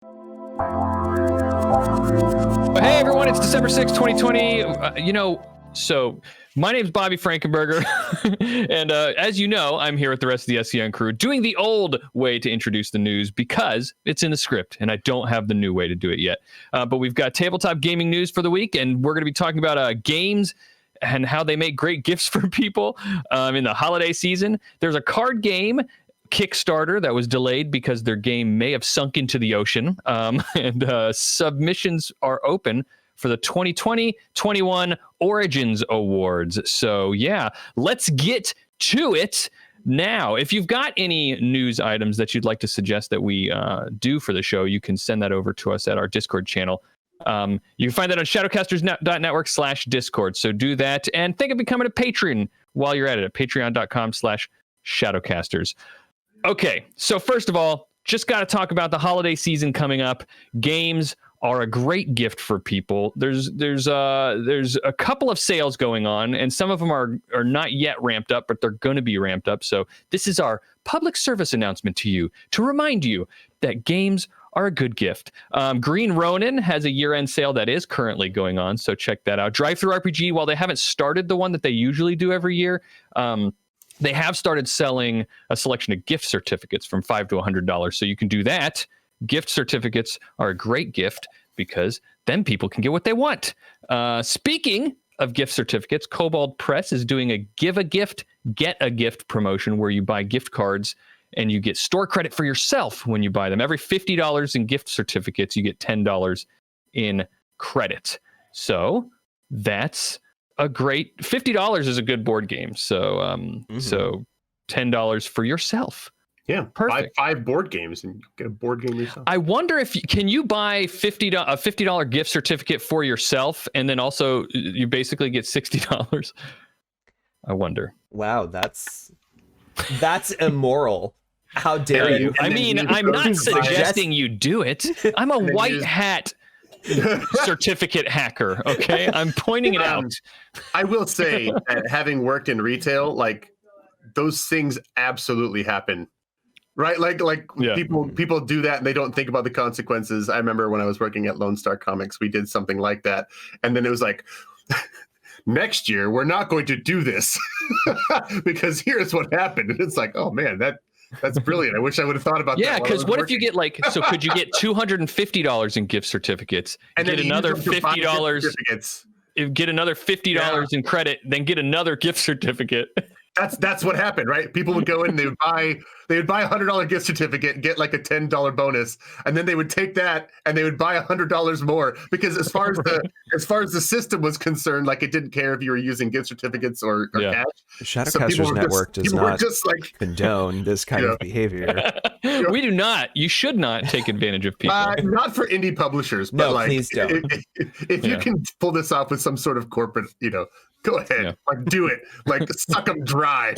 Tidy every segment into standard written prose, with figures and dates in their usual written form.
Hey everyone, it's December 6th, 2020. So my name's Bobby Frankenberger, and as you know, I'm here with the rest of the SCN crew doing the old way to introduce the news because it's in the script, and I don't have the new way to do it yet. But we've got tabletop gaming news for the week, and we're going to be talking about games and how they make great gifts for people in the holiday season. There's a card game Kickstarter that was delayed because their game may have sunk into the ocean, and submissions are open for the 2020-21 Origins Awards. So yeah, let's get to it now. If you've got any news items that you'd like to suggest that we do for the show, you can send that over to us at our Discord channel. You can find that on shadowcasters.network/Discord. So do that, and think of becoming a patron while you're at it at patreon.com/Shadowcasters. Okay, so first of all, just got to talk about the holiday season coming up. Games are a great gift for people. There's a couple of sales going on, and some of them are not yet ramped up, but they're going to be ramped up. So this is our public service announcement to you to remind you that games are a good gift. Green Ronin has a year-end sale that is currently going on, so check that out. Drive-Thru RPG, while they haven't started the one that they usually do every year, they have started selling a selection of gift certificates from $5 to $100. So you can do that. Gift certificates are a great gift because then people can get what they want. Speaking of gift certificates, Kobold Press is doing a give a gift, get a gift promotion where you buy gift cards and you get store credit for yourself when you buy them. Every $50 in gift certificates, you get $10 in credit. So that's a great $50 is a good board game. So so $10 for yourself. Yeah, perfect. Buy 5 board games and get a board game yourself. I wonder if can you buy a $50 gift certificate for yourself, and then also you basically get $60. I wonder. Wow, that's immoral. How dare you? I mean, I'm not suggesting you do it. I'm a white hat certificate hacker. Okay, I'm pointing it out. I will say that having worked in retail, like those things absolutely happen. Right, like yeah. People do that and they don't think about the consequences. I remember when I was working at Lone Star Comics, we did something like that, and then it was like, next year we're not going to do this because here's what happened. And it's like, oh man, that's brilliant. I wish I would have thought about that. Yeah, because what if you get so could you get $250 in gift certificates, and get another $50? Get another $50 in credit, then get another gift certificate. That's what happened, right? People would go in, they would buy $100 gift certificate, get like a $10 bonus, and then they would take that and they would buy $100 more because as far as the system was concerned, like it didn't care if you were using gift certificats or cash. Shadowcasters Network does not condone this kind of behavior. We do not. You should not take advantage of people. Not for indie publishers, but no, please don't. If you can pull this off with some sort of corporate, go ahead, like do it, like suck them dry.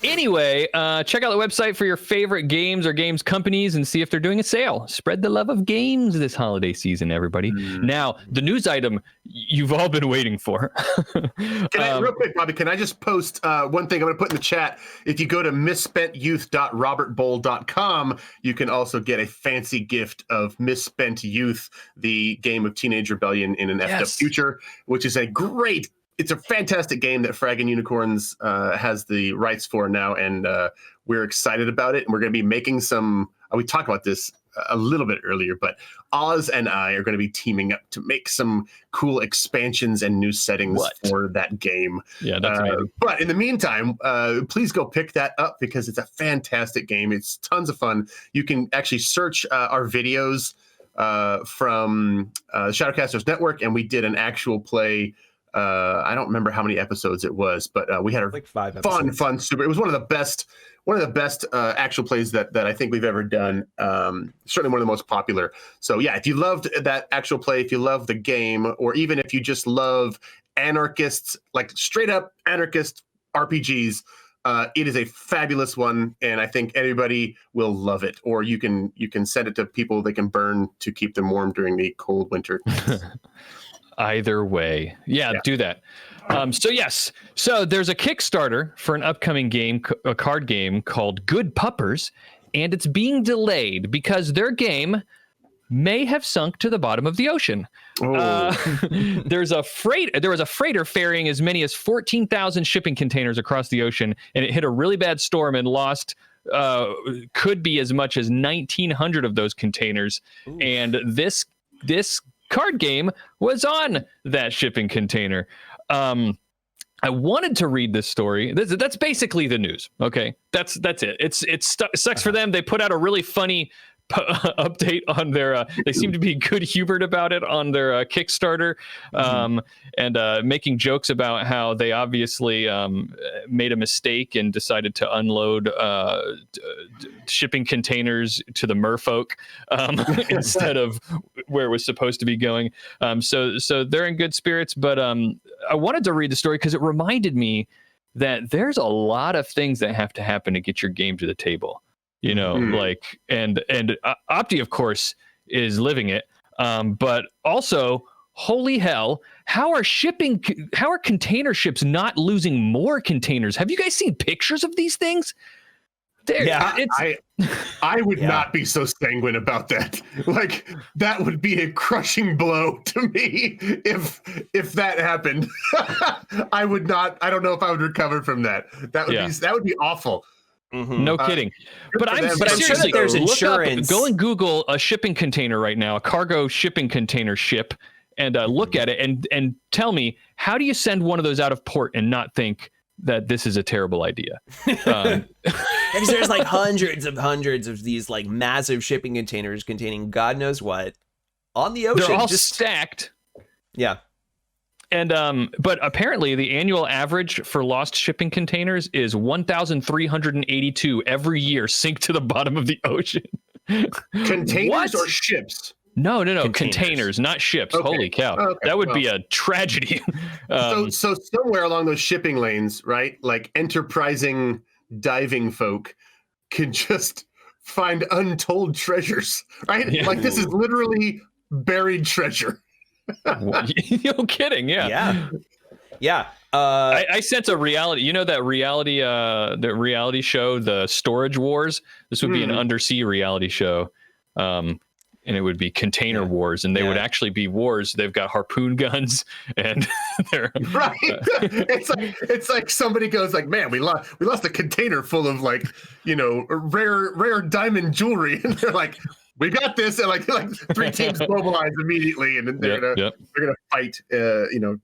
Anyway, check out the website for your favorite games or games companies and see if they're doing a sale. Spread the love of games this holiday season, everybody. Now, the news item you've all been waiting for. Real quick, Bobby, can I just post one thing I'm going to put in the chat? If you go to misspentYouth.robertbowl.com, you can also get a fancy gift of Misspent Youth, the game of Teenage Rebellion in an effed up future, which is it's a fantastic game that Frag & Unicorns has the rights for now, and we're excited about it. And we're going to be making some. We talked about this a little bit earlier, but Oz and I are going to be teaming up to make some cool expansions and new settings for that game. Yeah, that's amazing. But in the meantime, please go pick that up because it's a fantastic game. It's tons of fun. You can actually search our videos from Shadowcasters Network, and we did an actual play. I don't remember how many episodes it was, but we had a 5 episodes. fun super. It was one of the best actual plays that I think we've ever done. Certainly one of the most popular. So yeah, if you loved that actual play, if you love the game, or even if you just love anarchists, like straight up anarchist RPGs, it is a fabulous one, and I think everybody will love it. Or you can send it to people they can burn to keep them warm during the cold winter. Either way. Yeah, do that. So there's a Kickstarter for an upcoming game, a card game called Good Puppers, and it's being delayed because their game may have sunk to the bottom of the ocean. There was a freighter ferrying as many as 14,000 shipping containers across the ocean, and it hit a really bad storm and lost could be as much as 1,900 of those containers. Ooh. And this card game was on that shipping container. I wanted to read this story. That's basically the news. Okay, that's it. It sucks for them. They put out a really funny update on their they seem to be good humored about it on their Kickstarter, and making jokes about how they obviously made a mistake and decided to unload shipping containers to the merfolk instead of where it was supposed to be going. So they're in good spirits, but I wanted to read the story because it reminded me that there's a lot of things that have to happen to get your game to the table. You know, like, and Opti, of course, is living it. But also, holy hell, how are container ships not losing more containers? Have you guys seen pictures of these things? I would not be so sanguine about that. Like, that would be a crushing blow to me if that happened. I would not. I don't know if I would recover from that. That would be awful. Mm-hmm. No kidding. But I'm sure that there's insurance. Go and Google a shipping container right now, a cargo shipping container ship, and look at it and tell me, how do you send one of those out of port and not think that this is a terrible idea? Because there's like hundreds of these like massive shipping containers containing God knows what on the ocean. They're all stacked. Yeah. And but apparently the annual average for lost shipping containers is 1,382 every year sink to the bottom of the ocean. Containers or ships? No, containers, not ships. Okay. Holy cow. Okay. That would be a tragedy. So somewhere along those shipping lanes, right? Like enterprising diving folk can just find untold treasures, right? Yeah. Like this is literally buried treasure. No kidding. Yeah. I sense a reality. You know that reality, the reality show, the Storage Wars. This would be an undersea reality show, and it would be Container Wars, and they would actually be wars. They've got harpoon guns, and they're right. It's like somebody goes like, "Man, we lost a container full of like, rare diamond jewelry," and they're like, "We got this!" And like three teams mobilize immediately, and then they're gonna fight.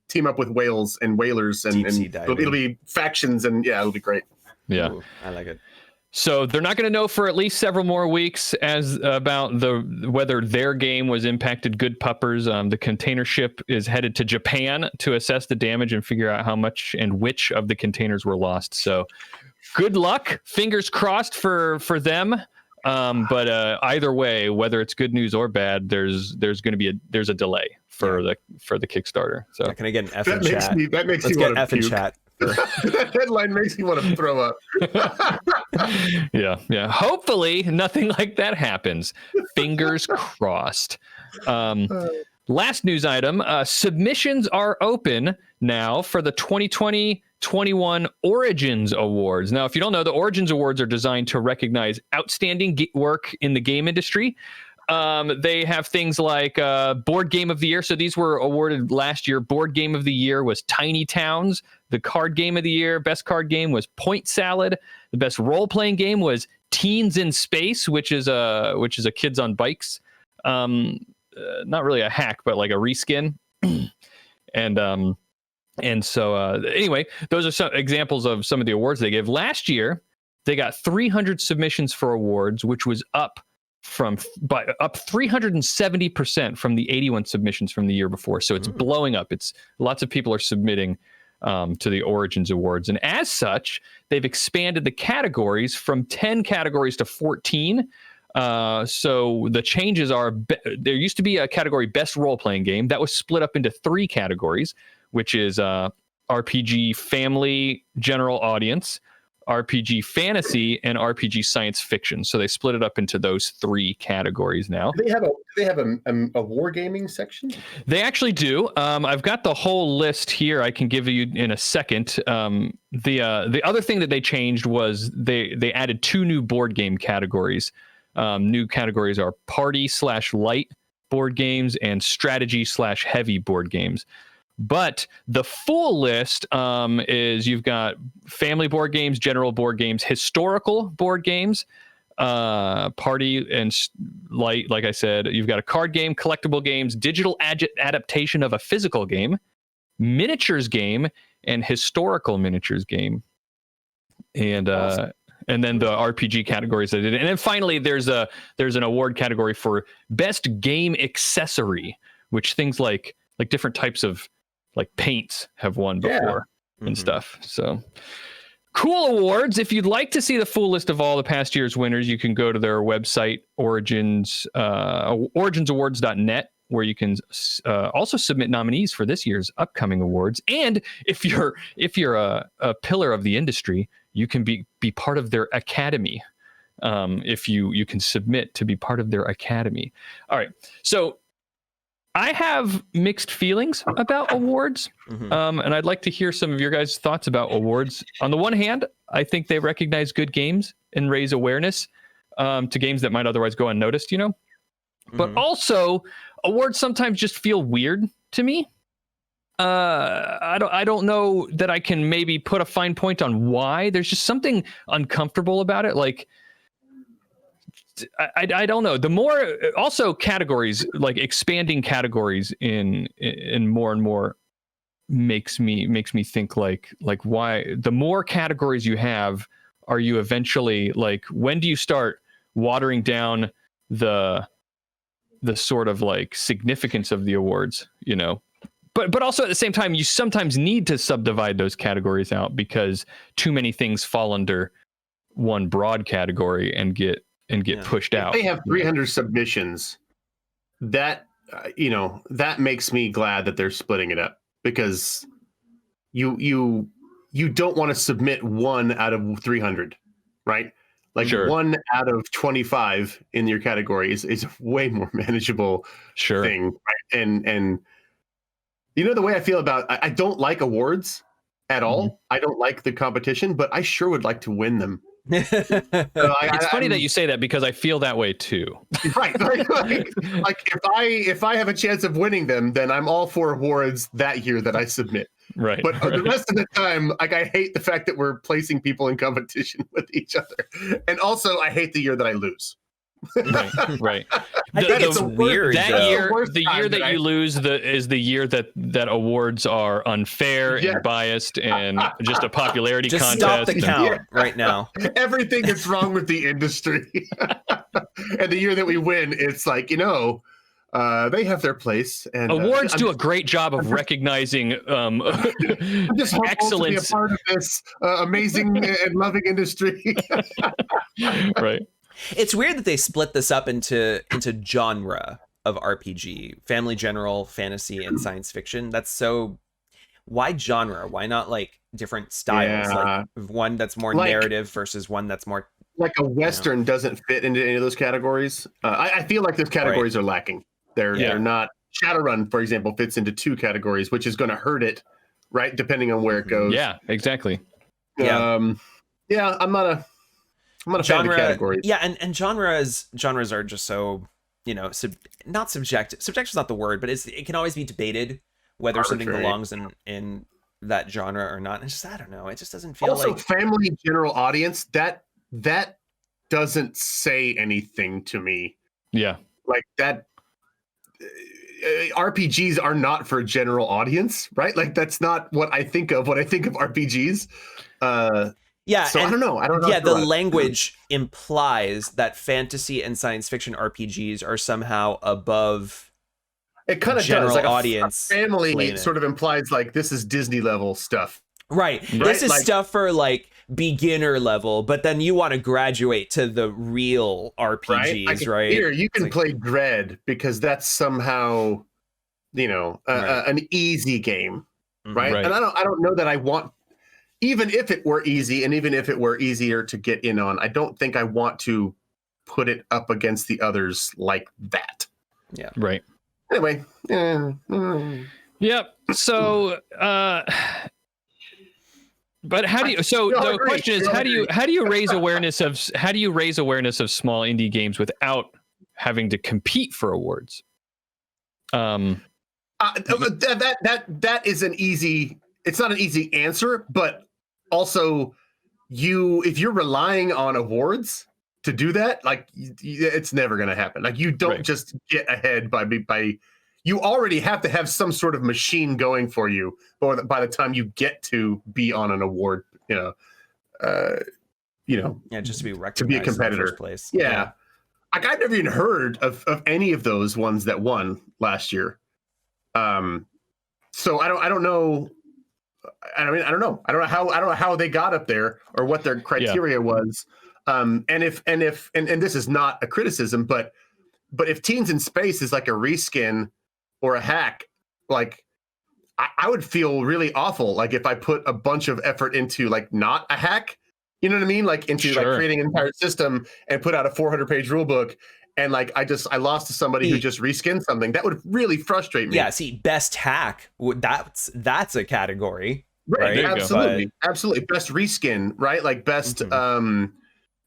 Team up with whales and whalers, and it'll be factions, and it'll be great. Yeah, ooh, I like it. So they're not going to know for at least several more weeks about whether their game was impacted. Good Puppers. The container ship is headed to Japan to assess the damage and figure out how much and which of the containers were lost. So good luck. Fingers crossed for them. But either way, whether it's good news or bad, there's going to be a delay for the Kickstarter. So can I get an F in chat? That makes Let's me want get F in chat. That headline makes me want to throw up. Yeah. Hopefully nothing like that happens. Fingers crossed. Last news item, submissions are open now for the 2020-21 Origins Awards. Now, if you don't know, the Origins Awards are designed to recognize outstanding work in the game industry. They have things like Board Game of the Year. So these were awarded last year. Board Game of the Year was Tiny Towns. The Card Game of the Year, best card game was Point Salad. The best role-playing game was Teens in Space, which is a kids on bikes. Not really a hack, but like a reskin. And so anyway, those are some examples of some of the awards they gave. Last year, they got 300 submissions for awards, which was up 370% from the 81 submissions from the year before. So it's blowing up. It's lots of people are submitting to the Origins Awards. And as such, they've expanded the categories from 10 categories to 14. So the changes are, there used to be a category best role-playing game that was split up into 3 categories, which is RPG family, general audience, RPG fantasy, and RPG science fiction. So they split it up into those 3 categories now. Do they have a wargaming section? They actually do. I've got the whole list here. I can give you in a second. The other thing that they changed was they added 2 new board game categories. New categories are party/light board games and strategy/heavy board games. But the full list is you've got family board games, general board games, historical board games, party and light, like I said. You've got a card game, collectible games, digital adaptation of a physical game, miniatures game, and historical miniatures game. And awesome. And then the RPG categories I did. And then finally there's an award category for best game accessory, which things like different types of like paints have won before and stuff. So cool awards. If you'd like to see the full list of all the past year's winners, you can go to their website, originsawards.net, where you can also submit nominees for this year's upcoming awards. And if you're a pillar of the industry, you can be part of their academy. If you can submit to be part of their academy. All right. So I have mixed feelings about awards, and I'd like to hear some of your guys' thoughts about awards. On the one hand, I think they recognize good games and raise awareness to games that might otherwise go unnoticed, But also, awards sometimes just feel weird to me. I don't know that I can maybe put a fine point on why. There's just something uncomfortable about it. Like, I don't know. The more also categories, like expanding categories in more and more makes me think like why the more categories you have, are you eventually like, when do you start watering down the sort of like significance of the awards, But also at the same time, you sometimes need to subdivide those categories out because too many things fall under one broad category and get pushed out. If they have 300 submissions, that that makes me glad that they're splitting it up, because you don't want to submit 1 out of 300, right? Like sure. 1 out of 25 in your category is a way more manageable thing, right? And the way I feel about I don't like awards at all. I don't like the competition, but I sure would like to win them. It's funny that you say that, because I feel that way too. Right. Like if I have a chance of winning them, then I'm all for awards that year that I submit. Right. But the rest of the time, like, I hate the fact that we're placing people in competition with each other. And also I hate the year that I lose. Right. I think it's weird. That year, the year that you lose is the year that awards are unfair and biased and just a popularity contest. Stop the count right now. Everything is wrong with the industry. And the year that we win, it's like, they have their place. And awards do a great job of recognizing just excellence. To be a part of this amazing and loving industry. Right. It's weird that they split this up into genre of RPG: family, general, fantasy, and science fiction. That's so. Why genre? Why not like different styles? Yeah. Like one that's more narrative versus one that's more like a Western doesn't fit into any of those categories. I feel like those categories are lacking. They're not. Shadowrun, for example, fits into 2 categories, which is going to hurt it, right? Depending on where it goes. Yeah, exactly. I'm not a fan of categories. Yeah, and genres are just so, not subjective. Subjective is not the word, but it can always be debated whether something belongs in that genre or not. And it's just, I don't know. It just doesn't feel also, like family general audience, that doesn't say anything to me. Yeah. Like that RPGs are not for general audience, right? Like that's not what I think of when I think of RPGs. Yeah, so I don't know. Yeah, the language implies that fantasy and science fiction RPGs are somehow above. It kind of general does. Like audience. A family sort of implies like this is Disney level stuff. Right. This is stuff for like beginner level, but then you want to graduate to the real RPGs, right? Here you can play Dread because that's somehow, an easy game, right? And I don't know that I want. even if it were easy and even if it were easier to get in on, I don't think I want to put it up against the others like that. Yeah. Right. Anyway. Yep. So, but how do you? So the question is, how do you raise awareness of small indie games without having to compete for awards? That is an easy. It's not an easy answer, but also if you're relying on awards to do that, like it's never going to happen. Like you don't just get ahead by you already have to have some sort of machine going for you by the time you get to be on an award, just to be recognized, to be a competitor. In the first place. Yeah. Like I've never even heard of any of those ones that won last year. So I don't know. I mean, I don't know how they got up there or what their criteria was. And this is not a criticism, but if Teens in Space is like a reskin or a hack, like I would feel really awful. Like if I put a bunch of effort into like not a hack, you know what I mean? Like into like creating an entire system and put out a 400-page rule book. And like I lost to somebody who just reskinned something. That would really frustrate me. Yeah, see, best hack, that's a category. Right, absolutely. Absolutely. Best reskin, right? Like best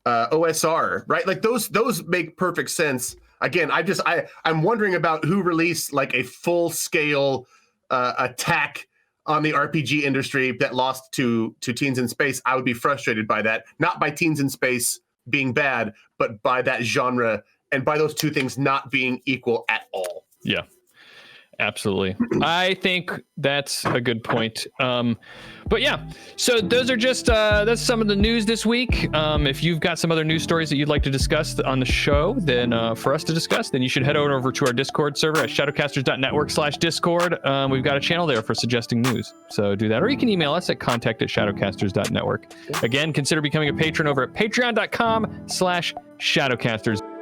OSR, right? Like those make perfect sense. Again, I'm wondering about who released like a full-scale attack on the RPG industry that lost to Teens in Space. I would be frustrated by that. Not by Teens in Space being bad, but by that genre and by those two things not being equal at all. Yeah, absolutely. I think that's a good point. But yeah, so those are just that's some of the news this week. If you've got some other news stories that you'd like to discuss on the show, then for us to discuss, then you should head over to our Discord server at shadowcasters.network/Discord. We've got a channel there for suggesting news. So do that, or you can email us at contact@shadowcasters.network. Again, consider becoming a patron over at patreon.com/Shadowcasters.